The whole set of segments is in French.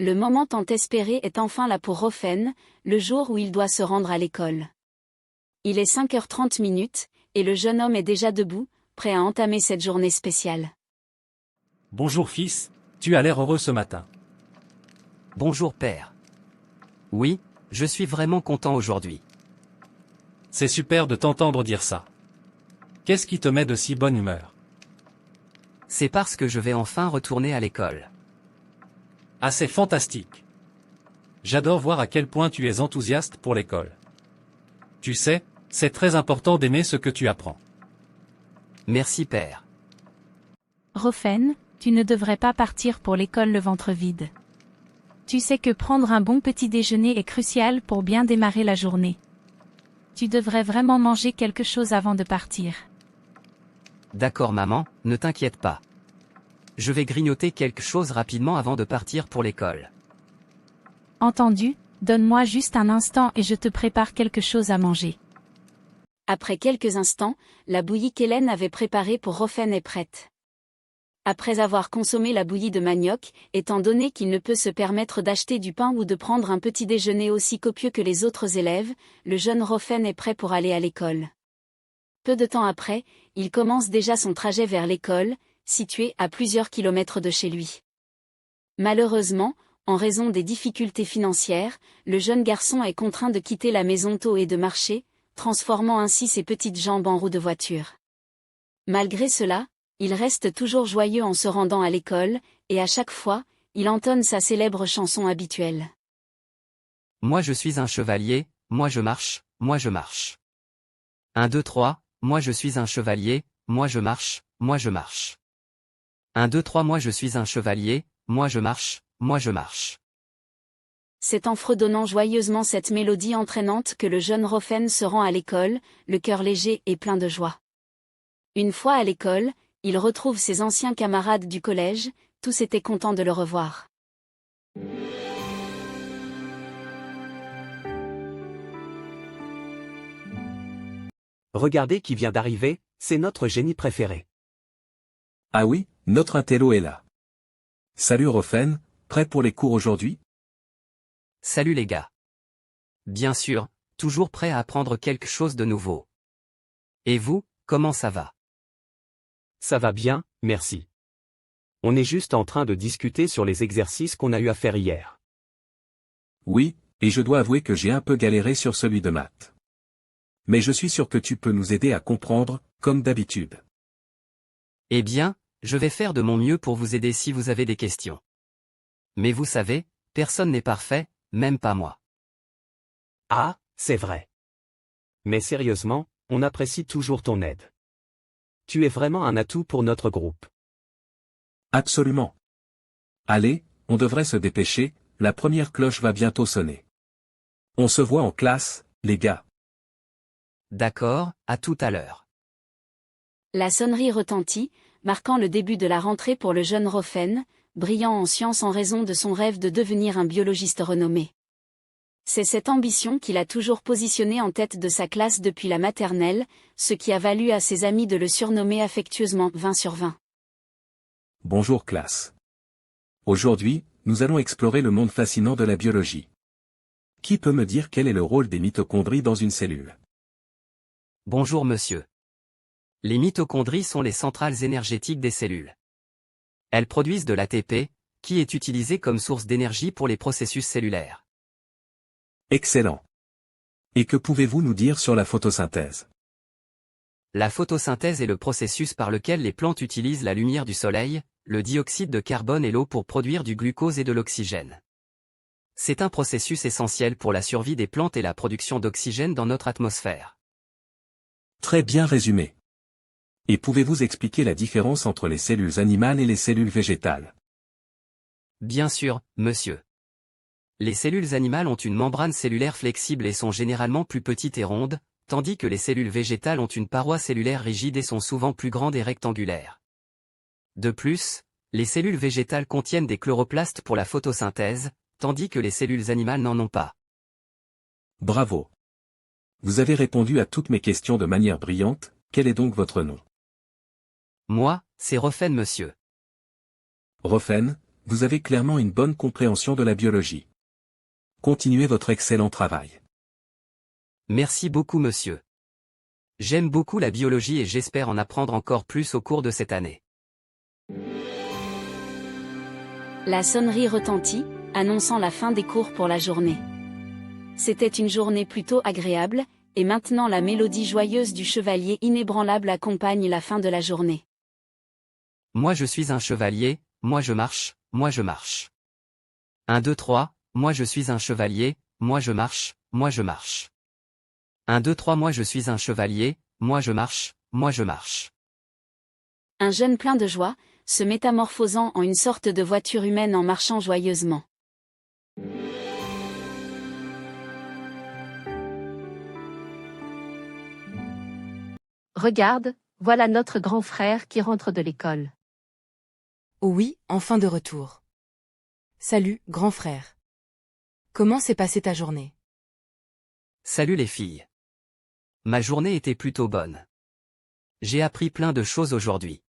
Le moment tant espéré est enfin là pour Rofen, le jour où il doit se rendre à l'école. Il est 5h30 et le jeune homme est déjà debout, prêt à entamer cette journée spéciale. Bonjour fils, tu as l'air heureux ce matin. Bonjour père. Oui, je suis vraiment content aujourd'hui. C'est super de t'entendre dire ça. Qu'est-ce qui te met de si bonne humeur? C'est parce que je vais enfin retourner à l'école. Ah, c'est fantastique. J'adore voir à quel point tu es enthousiaste pour l'école. Tu sais, c'est très important d'aimer ce que tu apprends. Merci père. Rofen, tu ne devrais pas partir pour l'école le ventre vide. Tu sais que prendre un bon petit déjeuner est crucial pour bien démarrer la journée. Tu devrais vraiment manger quelque chose avant de partir. D'accord maman, ne t'inquiète pas. Je vais grignoter quelque chose rapidement avant de partir pour l'école. Entendu, donne-moi juste un instant et je te prépare quelque chose à manger. Après quelques instants, la bouillie qu'Hélène avait préparée pour Rofen est prête. Après avoir consommé la bouillie de manioc, étant donné qu'il ne peut se permettre d'acheter du pain ou de prendre un petit déjeuner aussi copieux que les autres élèves, le jeune Rofen est prêt pour aller à l'école. Peu de temps après, il commence déjà son trajet vers l'école, située à plusieurs kilomètres de chez lui. Malheureusement, en raison des difficultés financières, le jeune garçon est contraint de quitter la maison tôt et de marcher, transformant ainsi ses petites jambes en roues de voiture. Malgré cela, il reste toujours joyeux en se rendant à l'école, et à chaque fois, il entonne sa célèbre chanson habituelle. Moi je suis un chevalier, moi je marche, moi je marche. 1, 2, 3, moi je suis un chevalier, moi je marche, moi je marche. 1, 2, 3, moi je suis un chevalier, moi je marche, moi je marche. C'est en fredonnant joyeusement cette mélodie entraînante que le jeune Rofen se rend à l'école, le cœur léger et plein de joie. Une fois à l'école, il retrouve ses anciens camarades du collège, tous étaient contents de le revoir. Regardez qui vient d'arriver, c'est notre génie préféré. Ah oui, notre intello est là. Salut Rofen, prêt pour les cours aujourd'hui? Salut les gars. Bien sûr, toujours prêt à apprendre quelque chose de nouveau. Et vous, comment ça va? Ça va bien, merci. On est juste en train de discuter sur les exercices qu'on a eu à faire hier. Oui, et je dois avouer que j'ai un peu galéré sur celui de maths. Mais je suis sûr que tu peux nous aider à comprendre, comme d'habitude. Eh bien, je vais faire de mon mieux pour vous aider si vous avez des questions. Mais vous savez, personne n'est parfait, même pas moi. Ah, c'est vrai. Mais sérieusement, on apprécie toujours ton aide. Tu es vraiment un atout pour notre groupe. Absolument. Allez, on devrait se dépêcher, la première cloche va bientôt sonner. On se voit en classe, les gars. D'accord, à tout à l'heure. La sonnerie retentit, marquant le début de la rentrée pour le jeune Rofen, brillant en sciences en raison de son rêve de devenir un biologiste renommé. C'est cette ambition qui l'a toujours positionné en tête de sa classe depuis la maternelle, ce qui a valu à ses amis de le surnommer affectueusement 20 sur 20. Bonjour classe. Aujourd'hui, nous allons explorer le monde fascinant de la biologie. Qui peut me dire quel est le rôle des mitochondries dans une cellule? Bonjour monsieur. Les mitochondries sont les centrales énergétiques des cellules. Elles produisent de l'ATP, qui est utilisé comme source d'énergie pour les processus cellulaires. Excellent. Et que pouvez-vous nous dire sur la photosynthèse? La photosynthèse est le processus par lequel les plantes utilisent la lumière du soleil, le dioxyde de carbone et l'eau pour produire du glucose et de l'oxygène. C'est un processus essentiel pour la survie des plantes et la production d'oxygène dans notre atmosphère. Très bien résumé. Et pouvez-vous expliquer la différence entre les cellules animales et les cellules végétales? Bien sûr, monsieur. Les cellules animales ont une membrane cellulaire flexible et sont généralement plus petites et rondes, tandis que les cellules végétales ont une paroi cellulaire rigide et sont souvent plus grandes et rectangulaires. De plus, les cellules végétales contiennent des chloroplastes pour la photosynthèse, tandis que les cellules animales n'en ont pas. Bravo. Vous avez répondu à toutes mes questions de manière brillante, quel est donc votre nom? Moi, c'est Rofen monsieur. Rofen, Vous avez clairement une bonne compréhension de la biologie. Continuez votre excellent travail. Merci beaucoup monsieur. J'aime beaucoup la biologie et j'espère en apprendre encore plus au cours de cette année. La sonnerie retentit, annonçant la fin des cours pour la journée. C'était une journée plutôt agréable, et maintenant la mélodie joyeuse du chevalier inébranlable accompagne la fin de la journée. Moi je suis un chevalier, moi je marche, moi je marche. 1, 2, 3, moi je suis un chevalier, moi je marche, moi je marche. 1, 2, 3, moi je suis un chevalier, moi je marche, moi je marche. Un jeune plein de joie, se métamorphosant en une sorte de voiture humaine en marchant joyeusement. Regarde, voilà notre grand frère qui rentre de l'école. Oh oui, enfin de retour. Salut, grand frère. Comment s'est passée ta journée? Salut les filles. Ma journée était plutôt bonne. J'ai appris plein de choses aujourd'hui.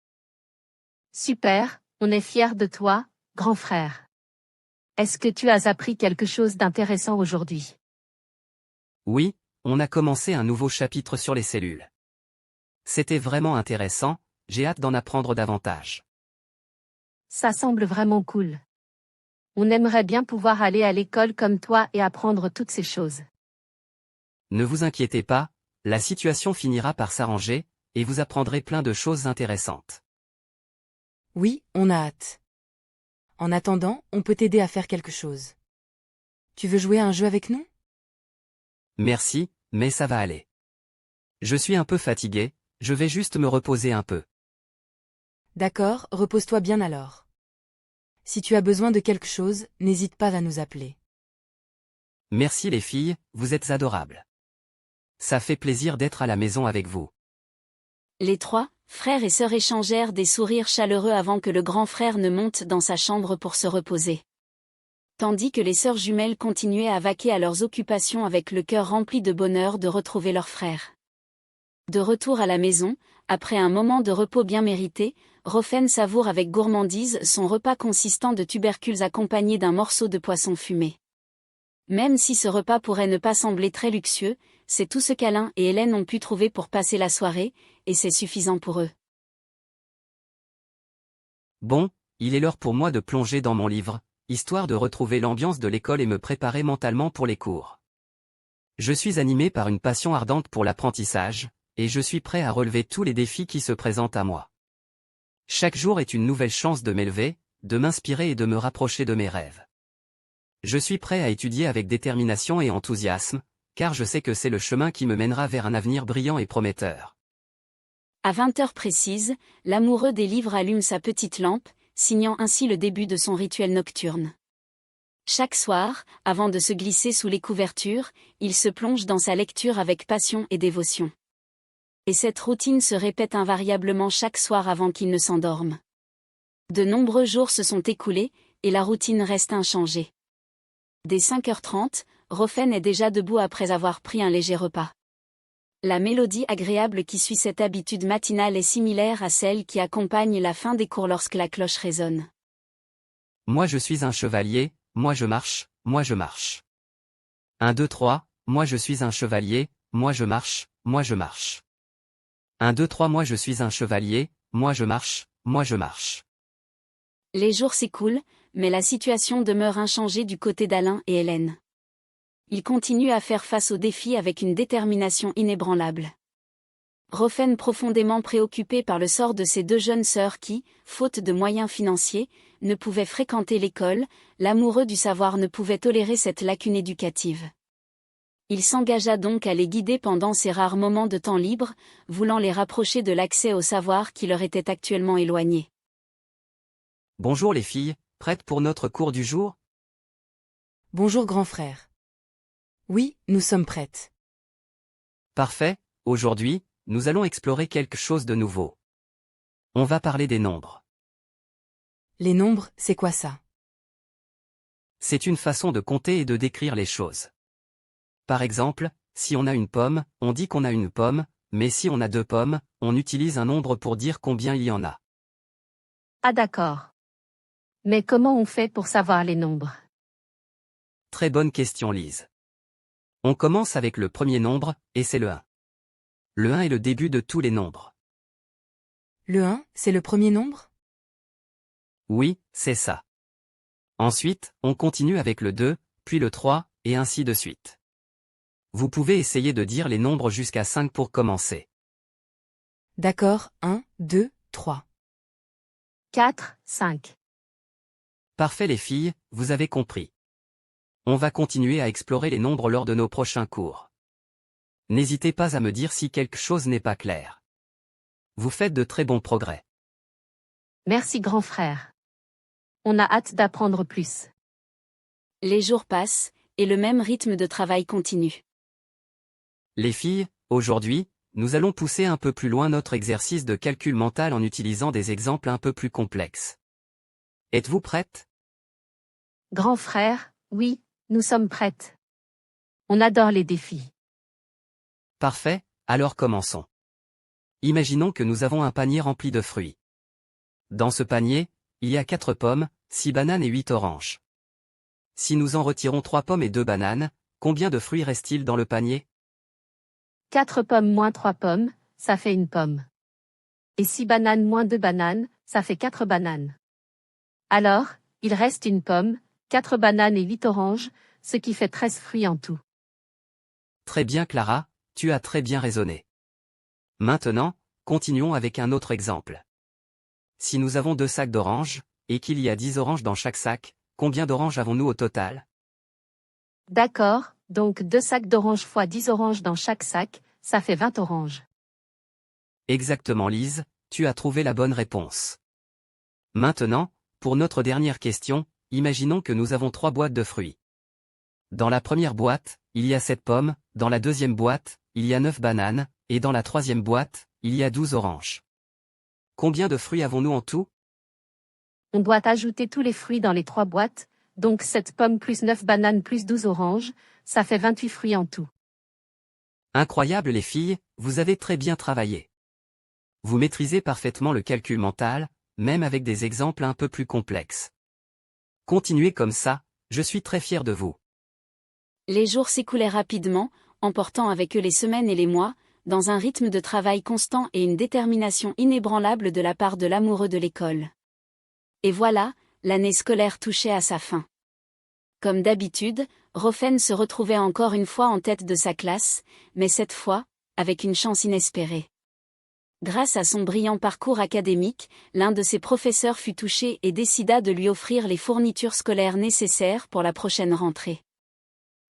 Super, on est fiers de toi, grand frère. Est-ce que tu as appris quelque chose d'intéressant aujourd'hui? Oui, on a commencé un nouveau chapitre sur les cellules. C'était vraiment intéressant, j'ai hâte d'en apprendre davantage. Ça semble vraiment cool. On aimerait bien pouvoir aller à l'école comme toi et apprendre toutes ces choses. Ne vous inquiétez pas, la situation finira par s'arranger, et vous apprendrez plein de choses intéressantes. Oui, on a hâte. En attendant, on peut t'aider à faire quelque chose. Tu veux jouer à un jeu avec nous? Merci, mais ça va aller. Je suis un peu fatigué, je vais juste me reposer un peu. D'accord, repose-toi bien alors. Si tu as besoin de quelque chose, n'hésite pas à nous appeler. Merci les filles, vous êtes adorables. Ça fait plaisir d'être à la maison avec vous. Les trois, frères et sœurs échangèrent des sourires chaleureux avant que le grand frère ne monte dans sa chambre pour se reposer. Tandis que les sœurs jumelles continuaient à vaquer à leurs occupations avec le cœur rempli de bonheur de retrouver leur frère. De retour à la maison, après un moment de repos bien mérité, Rofen savoure avec gourmandise son repas consistant de tubercules accompagné d'un morceau de poisson fumé. Même si ce repas pourrait ne pas sembler très luxueux, c'est tout ce qu'Alain et Hélène ont pu trouver pour passer la soirée, et c'est suffisant pour eux. Bon, il est l'heure pour moi de plonger dans mon livre, histoire de retrouver l'ambiance de l'école et me préparer mentalement pour les cours. Je suis animé par une passion ardente pour l'apprentissage, et je suis prêt à relever tous les défis qui se présentent à moi. Chaque jour est une nouvelle chance de m'élever, de m'inspirer et de me rapprocher de mes rêves. Je suis prêt à étudier avec détermination et enthousiasme, car je sais que c'est le chemin qui me mènera vers un avenir brillant et prometteur. À 20 heures précises, l'amoureux des livres allume sa petite lampe, signant ainsi le début de son rituel nocturne. Chaque soir, avant de se glisser sous les couvertures, il se plonge dans sa lecture avec passion et dévotion. Et cette routine se répète invariablement chaque soir avant qu'il ne s'endorme. De nombreux jours se sont écoulés, et la routine reste inchangée. Dès 5h30, Rofen est déjà debout après avoir pris un léger repas. La mélodie agréable qui suit cette habitude matinale est similaire à celle qui accompagne la fin des cours lorsque la cloche résonne. Moi je suis un chevalier, moi je marche, moi je marche. 1, 2, 3, moi je suis un chevalier, moi je marche, moi je marche. 1, 2, 3, moi je suis un chevalier, moi je marche, moi je marche. Les jours s'écoulent, mais la situation demeure inchangée du côté d'Alain et Hélène. Ils continuent à faire face aux défis avec une détermination inébranlable. Rofen profondément préoccupé par le sort de ses deux jeunes sœurs qui, faute de moyens financiers, ne pouvaient fréquenter l'école, l'amoureux du savoir ne pouvait tolérer cette lacune éducative. Il s'engagea donc à les guider pendant ces rares moments de temps libre, voulant les rapprocher de l'accès au savoir qui leur était actuellement éloigné. Bonjour les filles, prêtes pour notre cours du jour? Bonjour grand frère. Oui, nous sommes prêtes. Parfait, aujourd'hui, nous allons explorer quelque chose de nouveau. On va parler des nombres. Les nombres, c'est quoi ça? C'est une façon de compter et de décrire les choses. Par exemple, si on a une pomme, on dit qu'on a une pomme, mais si on a 2 pommes, on utilise un nombre pour dire combien il y en a. Ah d'accord. Mais comment on fait pour savoir les nombres? Très bonne question Lise. On commence avec le premier nombre, et c'est le 1. Le 1 est le début de tous les nombres. Le 1, c'est le premier nombre? Oui, c'est ça. Ensuite, on continue avec le 2, puis le 3, et ainsi de suite. Vous pouvez essayer de dire les nombres jusqu'à 5 pour commencer. D'accord, 1, 2, 3. 4, 5. Parfait les filles, vous avez compris. On va continuer à explorer les nombres lors de nos prochains cours. N'hésitez pas à me dire si quelque chose n'est pas clair. Vous faites de très bons progrès. Merci grand frère. On a hâte d'apprendre plus. Les jours passent, et le même rythme de travail continue. Les filles, aujourd'hui, nous allons pousser un peu plus loin notre exercice de calcul mental en utilisant des exemples un peu plus complexes. Êtes-vous prêtes? Grand frère, oui, nous sommes prêtes. On adore les défis. Parfait, alors commençons. Imaginons que nous avons un panier rempli de fruits. Dans ce panier, il y a 4 pommes, 6 bananes et 8 oranges. Si nous en retirons 3 pommes et 2 bananes, combien de fruits reste-t-il dans le panier? 4 pommes moins 3 pommes, ça fait une pomme. Et 6 bananes moins 2 bananes, ça fait 4 bananes. Alors, il reste une pomme, 4 bananes et 8 oranges, ce qui fait 13 fruits en tout. Très bien Clara, tu as très bien raisonné. Maintenant, continuons avec un autre exemple. Si nous avons 2 sacs d'oranges, et qu'il y a 10 oranges dans chaque sac, combien d'oranges avons-nous au total? D'accord, donc 2 sacs d'oranges fois 10 oranges dans chaque sac, ça fait 20 oranges. Exactement Lise, tu as trouvé la bonne réponse. Maintenant, pour notre dernière question, imaginons que nous avons 3 boîtes de fruits. Dans la première boîte, il y a 7 pommes, dans la deuxième boîte, il y a 9 bananes, et dans la troisième boîte, il y a 12 oranges. Combien de fruits avons-nous en tout? On doit ajouter tous les fruits dans les 3 boîtes, donc 7 pommes plus 9 bananes plus 12 oranges, ça fait 28 fruits en tout. Incroyable les filles, vous avez très bien travaillé. Vous maîtrisez parfaitement le calcul mental, même avec des exemples un peu plus complexes. Continuez comme ça, je suis très fier de vous. Les jours s'écoulaient rapidement, emportant avec eux les semaines et les mois, dans un rythme de travail constant et une détermination inébranlable de la part de l'amoureux de l'école. Et voilà, l'année scolaire touchait à sa fin. Comme d'habitude, Rofen se retrouvait encore une fois en tête de sa classe, mais cette fois, avec une chance inespérée. Grâce à son brillant parcours académique, l'un de ses professeurs fut touché et décida de lui offrir les fournitures scolaires nécessaires pour la prochaine rentrée.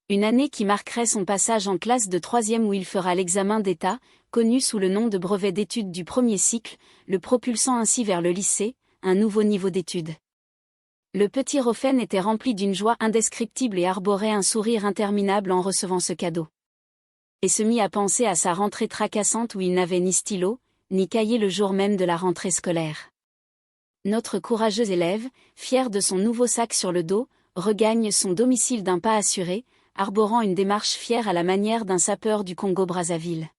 Une année qui marquerait son passage en classe de 3e où il fera l'examen d'État, connu sous le nom de brevet d'études du premier cycle, le propulsant ainsi vers le lycée, un nouveau niveau d'études. Le petit Rofen était rempli d'une joie indescriptible et arborait un sourire interminable en recevant ce cadeau. Et se mit à penser à sa rentrée tracassante où il n'avait ni stylo, ni cahier le jour même de la rentrée scolaire. Notre courageux élève, fier de son nouveau sac sur le dos, regagne son domicile d'un pas assuré, arborant une démarche fière à la manière d'un sapeur du Congo-Brazzaville.